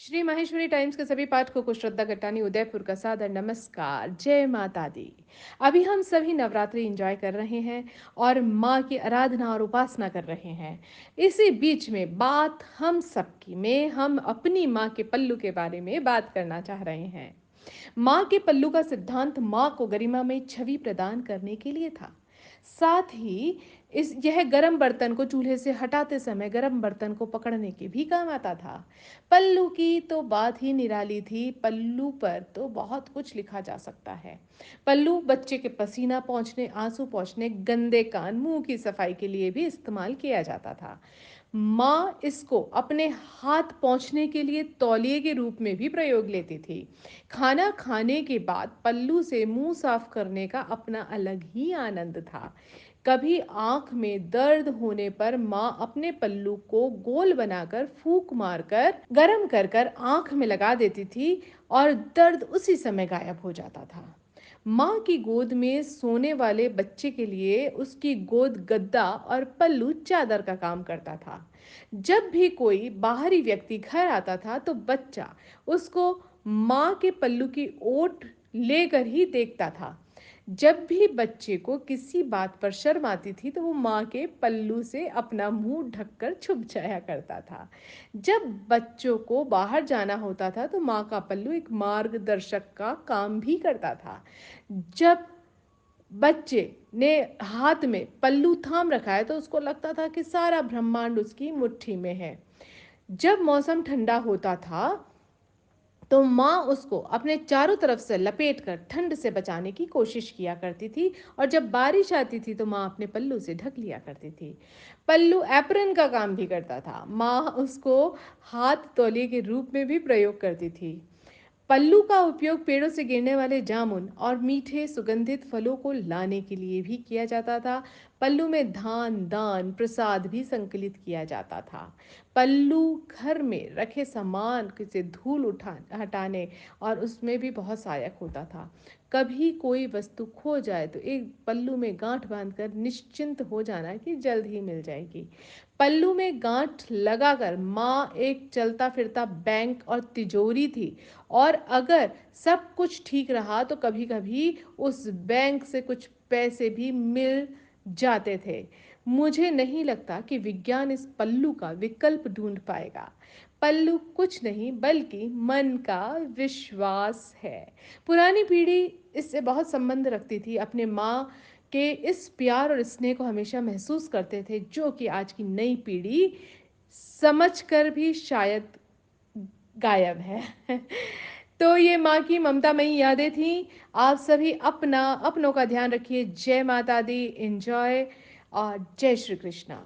Shri Maheshwari times के सभी पाठकों को श्रद्धा कट्टानी उदयपुर का सादर नमस्कार। जय माता दी। अभी हम सभी नवरात्रि एंजॉय कर रहे हैं और माँ की आराधना और उपासना कर रहे हैं। इसी बीच में बात हम सबकी में हम अपनी माँ के पल्लू के बारे में बात करना चाह रहे हैं। माँ के पल्लू का सिद्धांत माँ को गरिमामय छवि प्रदान करने के लिए था। साथ ही इस यह गर्म बर्तन को चूल्हे से हटाते समय गर्म बर्तन को पकड़ने के भी काम आता था। पल्लू की तो बात ही निराली थी। पल्लू पर तो बहुत कुछ लिखा जा सकता है। पल्लू बच्चे के पसीना पहुंचने, आंसू पहुंचने, गंदे कान, मुंह की सफाई के लिए भी इस्तेमाल किया जाता था। माँ इसको अपने हाथ पोंछने के लिए तौलिए के रूप में भी प्रयोग लेती थी। खाना खाने के बाद पल्लू से मुंह साफ करने का अपना अलग ही आनंद था। कभी आंख में दर्द होने पर माँ अपने पल्लू को गोल बनाकर फूंक मारकर गरम कर कर आंख में लगा देती थी और दर्द उसी समय गायब हो जाता था। माँ की गोद में सोने वाले बच्चे के लिए उसकी गोद गद्दा और पल्लू चादर का काम करता था। जब भी कोई बाहरी व्यक्ति घर आता था तो बच्चा उसको माँ के पल्लू की ओट लेकर ही देखता था। जब भी बच्चे को किसी बात पर शर्म आती थी तो वो माँ के पल्लू से अपना मुंह ढककर छुप जाया करता था। जब बच्चों को बाहर जाना होता था तो माँ का पल्लू एक मार्गदर्शक का काम भी करता था। जब बच्चे ने हाथ में पल्लू थाम रखा है तो उसको लगता था कि सारा ब्रह्मांड उसकी मुट्ठी में है। जब मौसम ठंडा होता था तो माँ उसको अपने चारों तरफ से लपेटकर ठंड से बचाने की कोशिश किया करती थी और जब बारिश आती थी तो माँ अपने पल्लू से ढक लिया करती थी। पल्लू एप्रन का काम भी करता था। माँ उसको हाथ तौलिए के रूप में भी प्रयोग करती थी। पल्लू का उपयोग पेड़ों से गिरने वाले जामुन और मीठे सुगंधित फलों को लाने के लिए भी किया जाता था। पल्लू में धान, दान, प्रसाद भी संकलित किया जाता था। पल्लू घर में रखे सामान से धूल उठा हटाने और उसमें भी बहुत सहायक होता था। कभी कोई वस्तु खो जाए तो एक पल्लू में गांठ बांधकर निश्चिंत हो जाना कि जल्द ही मिल जाएगी। पल्लू में गांठ लगाकर माँ एक चलता फिरता बैंक और तिजोरी थी और अगर सब कुछ ठीक रहा तो कभी कभी उस बैंक से कुछ पैसे भी मिल जाते थे। मुझे नहीं लगता कि विज्ञान इस पल्लू का विकल्प ढूंढ पाएगा। पल्लू कुछ नहीं बल्कि मन का विश्वास है। पुरानी पीढ़ी इससे बहुत संबंध रखती थी। अपने माँ के इस प्यार और स्नेह को हमेशा महसूस करते थे जो कि आज की नई पीढ़ी समझकर भी शायद गायब है। तो ये माँ की ममतामयी यादें थी। आप सभी अपना अपनों का ध्यान रखिए। जय माता दी। एंजॉय और जय श्री कृष्णा।